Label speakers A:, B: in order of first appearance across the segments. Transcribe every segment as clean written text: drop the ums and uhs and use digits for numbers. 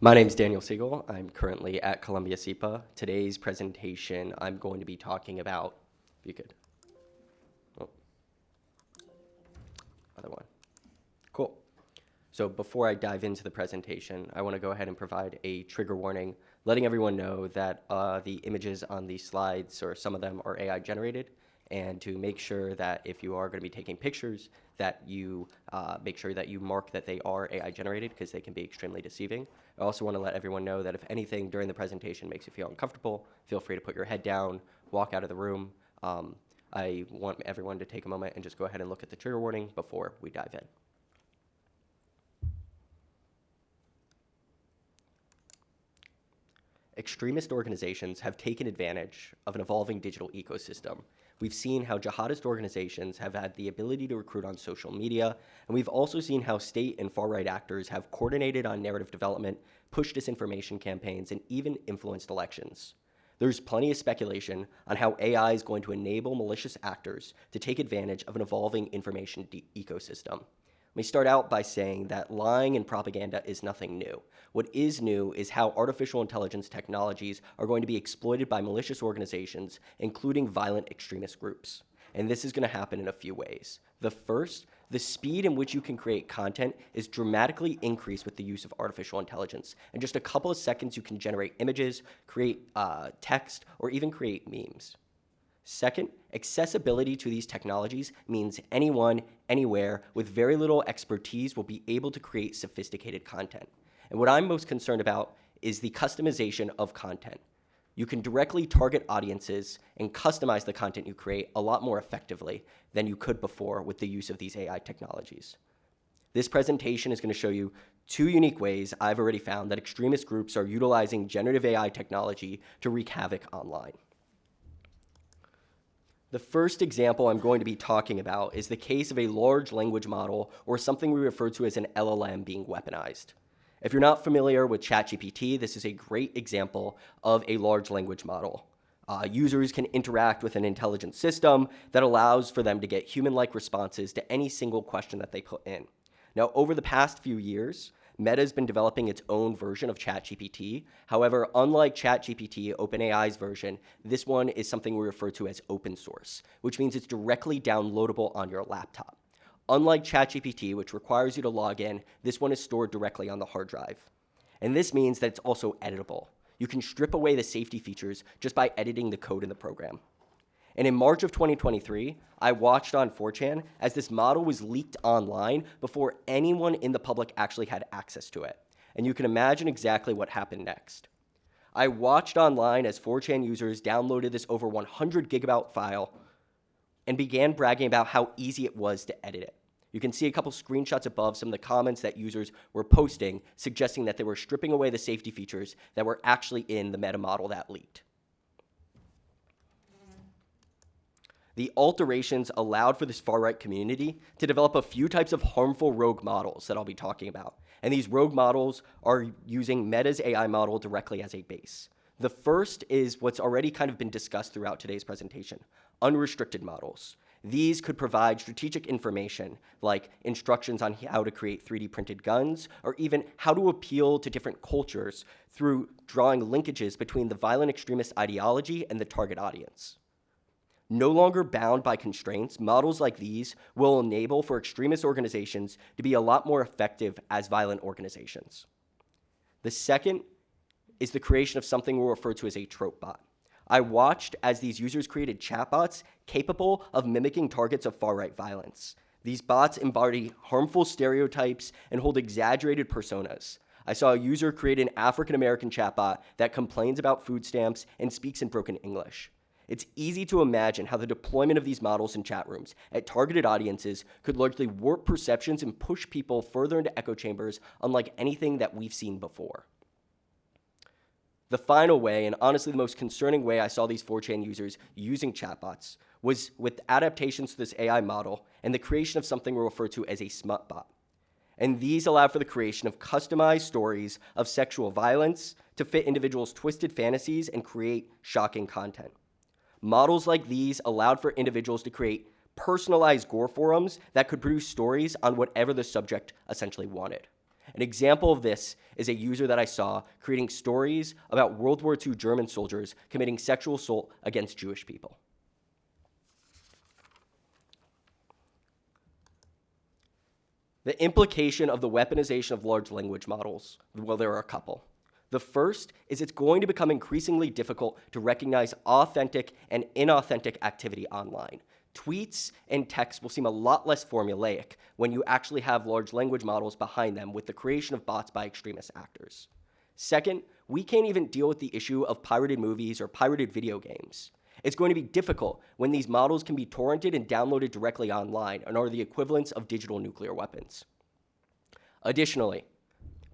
A: My name is Daniel Siegel. I'm currently at Columbia SEPA. Today's presentation, I'm going to be talking about, if you could, oh, other one. Cool. So before I dive into the presentation, I want to go ahead and provide a trigger warning, letting everyone know that the images on these slides, or some of them, are AI generated, and to make sure that if you are going to be taking pictures, that you make sure that you mark that they are AI generated, because they can be extremely deceiving. I also want to let everyone know that if anything during the presentation makes you feel uncomfortable, feel free to put your head down, walk out of the room. I want everyone to take a moment and just go ahead and look at the trigger warning before we dive in. Extremist organizations have taken advantage of an evolving digital ecosystem. We've seen how jihadist organizations have had the ability to recruit on social media, and we've also seen how state and far-right actors have coordinated on narrative development, pushed disinformation campaigns, and even influenced elections. There's plenty of speculation on how AI is going to enable malicious actors to take advantage of an evolving information ecosystem. Let me start out by saying that lying and propaganda is nothing new. What is new is how artificial intelligence technologies are going to be exploited by malicious organizations, including violent extremist groups. And this is going to happen in a few ways. The first, the speed in which you can create content is dramatically increased with the use of artificial intelligence. In just a couple of seconds, you can generate images, create text, or even create memes. Second, accessibility to these technologies means anyone, anywhere, with very little expertise will be able to create sophisticated content. And what I'm most concerned about is the customization of content. You can directly target audiences and customize the content you create a lot more effectively than you could before with the use of these AI technologies. This presentation is going to show you two unique ways I've already found that extremist groups are utilizing generative AI technology to wreak havoc online. The first example I'm going to be talking about is the case of a large language model, or something we refer to as an LLM, being weaponized. If you're not familiar with ChatGPT, this is a great example of a large language model. Users can interact with an intelligent system that allows for them to get human-like responses to any single question that they put in. Now, over the past few years, Meta has been developing its own version of ChatGPT. However, unlike ChatGPT, OpenAI's version, this one is something we refer to as open source, which means it's directly downloadable on your laptop. Unlike ChatGPT, which requires you to log in, this one is stored directly on the hard drive. And this means that it's also editable. You can strip away the safety features just by editing the code in the program. And in March of 2023, I watched on 4chan as this model was leaked online before anyone in the public actually had access to it. And you can imagine exactly what happened next. I watched online as 4chan users downloaded this over 100 gigabyte file and began bragging about how easy it was to edit it. You can see a couple screenshots above some of the comments that users were posting, suggesting that they were stripping away the safety features that were actually in the meta model that leaked. The alterations allowed for this far-right community to develop a few types of harmful rogue models that I'll be talking about. And these rogue models are using Meta's AI model directly as a base. The first is what's already kind of been discussed throughout today's presentation: unrestricted models. These could provide strategic information like instructions on how to create 3D printed guns, or even how to appeal to different cultures through drawing linkages between the violent extremist ideology and the target audience. No longer bound by constraints, models like these will enable for extremist organizations to be a lot more effective as violent organizations. The second is the creation of something we'll refer to as a trope bot. I watched as these users created chatbots capable of mimicking targets of far-right violence. These bots embody harmful stereotypes and hold exaggerated personas. I saw a user create an African-American chatbot that complains about food stamps and speaks in broken English. It's easy to imagine how the deployment of these models in chat rooms at targeted audiences could largely warp perceptions and push people further into echo chambers, unlike anything that we've seen before. The final way, and honestly the most concerning way I saw these 4chan users using chatbots, was with adaptations to this AI model and the creation of something we refer to as a smut bot. And these allow for the creation of customized stories of sexual violence to fit individuals' twisted fantasies and create shocking content. Models like these allowed for individuals to create personalized gore forums that could produce stories on whatever the subject essentially wanted. An example of this is a user that I saw creating stories about World War II German soldiers committing sexual assault against Jewish people. The implication of the weaponization of large language models, well, there are a couple. The first is it's going to become increasingly difficult to recognize authentic and inauthentic activity online. Tweets and text will seem a lot less formulaic when you actually have large language models behind them with the creation of bots by extremist actors. Second, we can't even deal with the issue of pirated movies or pirated video games. It's going to be difficult when these models can be torrented and downloaded directly online and are the equivalents of digital nuclear weapons. Additionally,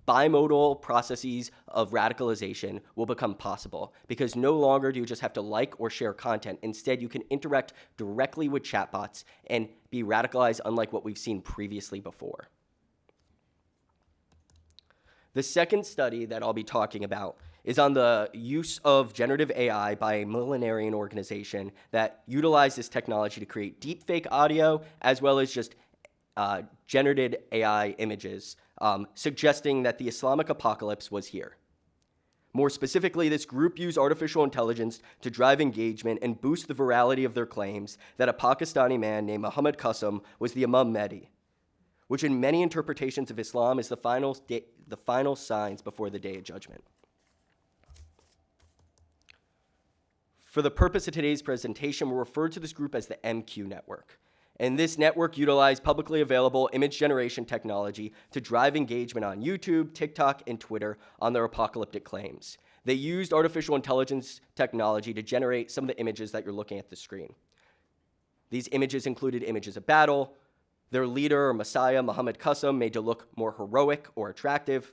A: bimodal processes of radicalization will become possible because no longer do you just have to like or share content. Instead, you can interact directly with chatbots and be radicalized unlike what we've seen previously before. The second study that I'll be talking about is on the use of generative AI by a millenarian organization that utilized this technology to create deepfake audio as well as just generated AI images, suggesting that the Islamic apocalypse was here. More specifically, this group used artificial intelligence to drive engagement and boost the virality of their claims that a Pakistani man named Muhammad Qasem was the Imam Mahdi, which in many interpretations of Islam is the final signs before the Day of Judgment. For the purpose of today's presentation, we'll refer to this group as the MQ network. And this network utilized publicly available image generation technology to drive engagement on YouTube, TikTok, and Twitter on their apocalyptic claims. They used artificial intelligence technology to generate some of the images that you're looking at the screen. These images included images of battle, their leader or messiah, Muhammad Qasem, made to look more heroic or attractive,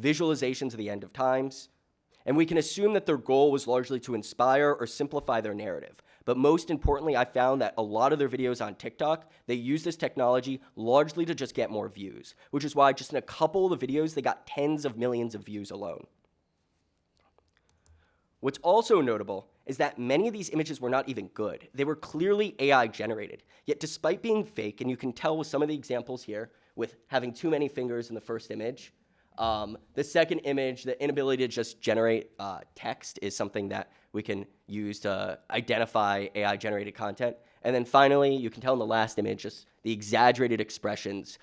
A: visualizations of the end of times, and we can assume that their goal was largely to inspire or simplify their narrative. But most importantly, I found that a lot of their videos on TikTok, they use this technology largely to just get more views, which is why just in a couple of the videos, they got tens of millions of views alone. What's also notable is that many of these images were not even good. They were clearly AI generated. Yet despite being fake, and you can tell with some of the examples here, with having too many fingers in the first image, the second image, the inability to just generate text is something that we can use to identify AI-generated content. And then finally, you can tell in the last image, just the exaggerated expressions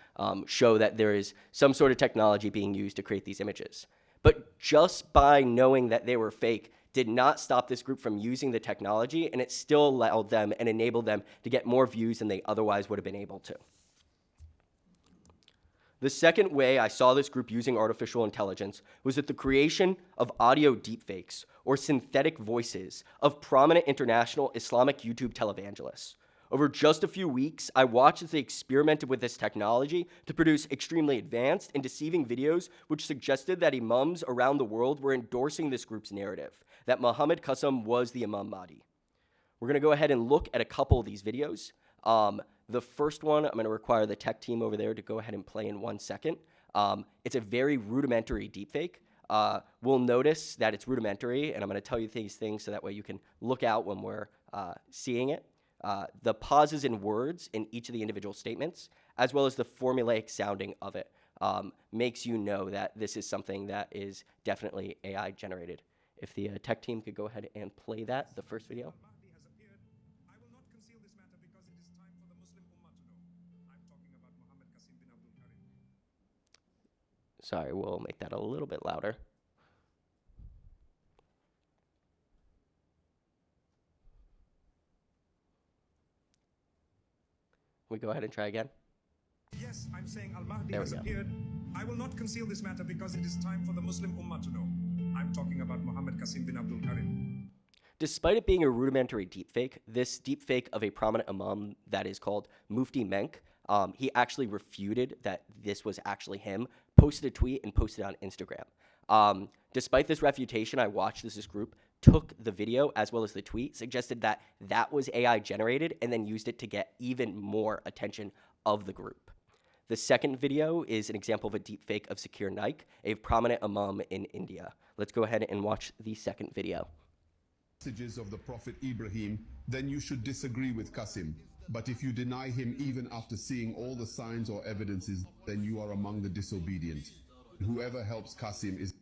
A: show that there is some sort of technology being used to create these images. But just by knowing that they were fake did not stop this group from using the technology, and it still allowed them and enabled them to get more views than they otherwise would have been able to. The second way I saw this group using artificial intelligence was with the creation of audio deepfakes, or synthetic voices, of prominent international Islamic YouTube televangelists. Over just a few weeks, I watched as they experimented with this technology to produce extremely advanced and deceiving videos which suggested that imams around the world were endorsing this group's narrative, that Muhammad Qasem was the Imam Mahdi. We're going to go ahead and look at a couple of these videos. The first one, I'm going to require the tech team over there to go ahead and play in 1 second. It's a very rudimentary deepfake. We'll notice that it's rudimentary, and I'm going to tell you these things so that way you can look out when we're seeing it. The pauses in words in each of the individual statements, as well as the formulaic sounding of it, makes you know that this is something that is definitely AI generated. If the tech team could go ahead and play that, the first video. Sorry, we'll make that a little bit louder. We go ahead and try again.
B: Yes, I'm saying Al-Mahdi has appeared. I will not conceal this matter because it is time for the Muslim Ummah to know. I'm talking about Muhammad Qasim bin Abdul Karim.
A: Despite it being a rudimentary deepfake, this deepfake of a prominent imam that is called Mufti Menk, he actually refuted that this was actually him, posted a tweet, and posted it on Instagram. Despite this refutation, I watched this group took the video as well as the tweet, suggested that that was AI generated, and then used it to get even more attention of the group. The second video is an example of a deepfake of Zakir Naik, a prominent imam in India. Let's go ahead and watch the second video.
C: Messages of the Prophet Ibrahim, then you should disagree with Qasim. But if you deny him even after seeing all the signs or evidences, then you are among the disobedient. Whoever helps Qasim is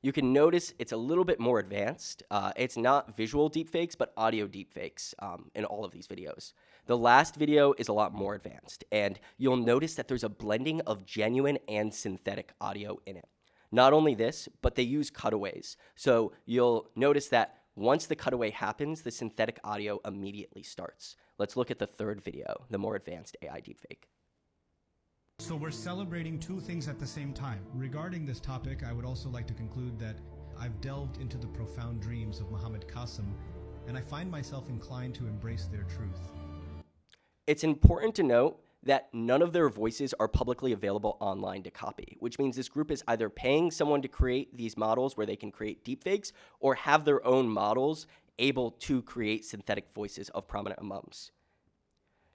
A: You can notice it's a little bit more advanced. It's not visual deepfakes, but audio deepfakes in all of these videos. The last video is a lot more advanced, and you'll notice that there's a blending of genuine and synthetic audio in it. Not only this, but they use cutaways. So you'll notice that once the cutaway happens, the synthetic audio immediately starts. Let's look at the third video, the more advanced AI deepfake.
D: So we're celebrating two things at the same time. Regarding this topic, I would also like to conclude that I've delved into the profound dreams of Muhammad Qasim, and I find myself inclined to embrace their truth.
A: It's important to note that none of their voices are publicly available online to copy, which means this group is either paying someone to create these models where they can create deepfakes or have their own models able to create synthetic voices of prominent imams.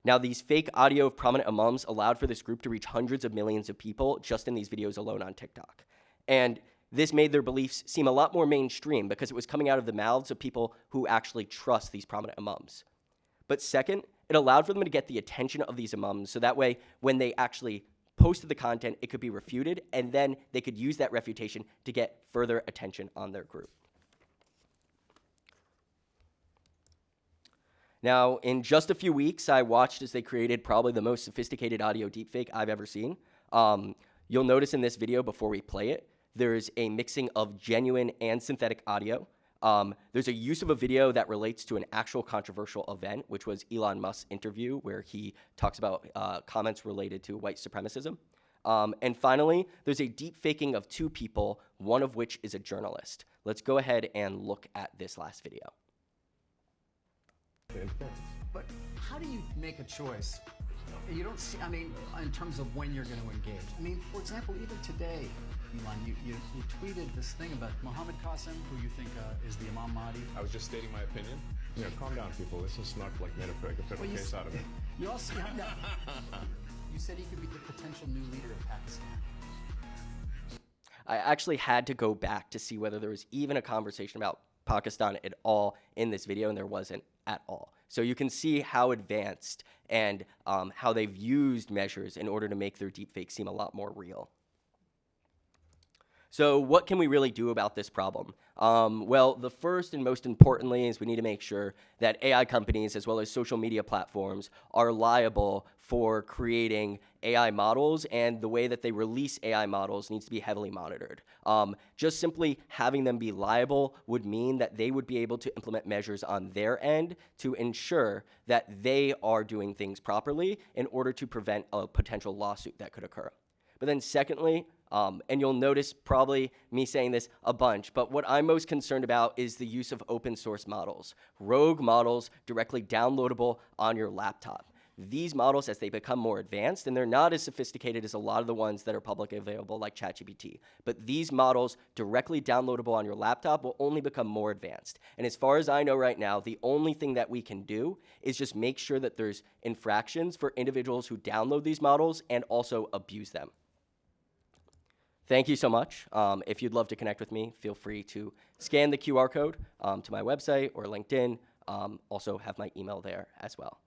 A: Now, these fake audio of prominent imams allowed for this group to reach hundreds of millions of people just in these videos alone on TikTok. And this made their beliefs seem a lot more mainstream because it was coming out of the mouths of people who actually trust these prominent imams. But second, it allowed for them to get the attention of these imams, so that way, when they actually posted the content, it could be refuted, and then they could use that refutation to get further attention on their group. Now, in just a few weeks, I watched as they created probably the most sophisticated audio deepfake I've ever seen. You'll notice in this video, before we play it, there's a mixing of genuine and synthetic audio. There's a use of a video that relates to an actual controversial event, which was Elon Musk's interview, where he talks about comments related to white supremacism. And finally, there's a deep faking of two people, one of which is a journalist. Let's go ahead and look at this last video.
E: But how do you make a choice? You don't see, I mean, in terms of when you're going to engage. I mean, for example, even today, Elon, you tweeted this thing about Muhammad Qasim, who you think is the Imam Mahdi.
F: I was just stating my opinion. You know, calm down, people. This is not like made a federal case out of it.
E: You also, you said he could be the potential new leader of Pakistan.
A: I actually had to go back to see whether there was even a conversation about Pakistan at all in this video, and there wasn't at all. So you can see how advanced and how they've used measures in order to make their deepfake seem a lot more real. So what can we really do about this problem? Well, the first and most importantly is we need to make sure that AI companies as well as social media platforms are liable for creating AI models, and the way that they release AI models needs to be heavily monitored. Just simply having them be liable would mean that they would be able to implement measures on their end to ensure that they are doing things properly in order to prevent a potential lawsuit that could occur. But then secondly, and you'll notice probably me saying this a bunch, but what I'm most concerned about is the use of open source models, rogue models directly downloadable on your laptop. These models, as they become more advanced, and they're not as sophisticated as a lot of the ones that are publicly available like ChatGPT, but these models directly downloadable on your laptop will only become more advanced. And as far as I know right now, the only thing that we can do is just make sure that there's infractions for individuals who download these models and also abuse them. Thank you so much. If you'd love to connect with me, feel free to scan the QR code to my website or LinkedIn. Also have my email there as well.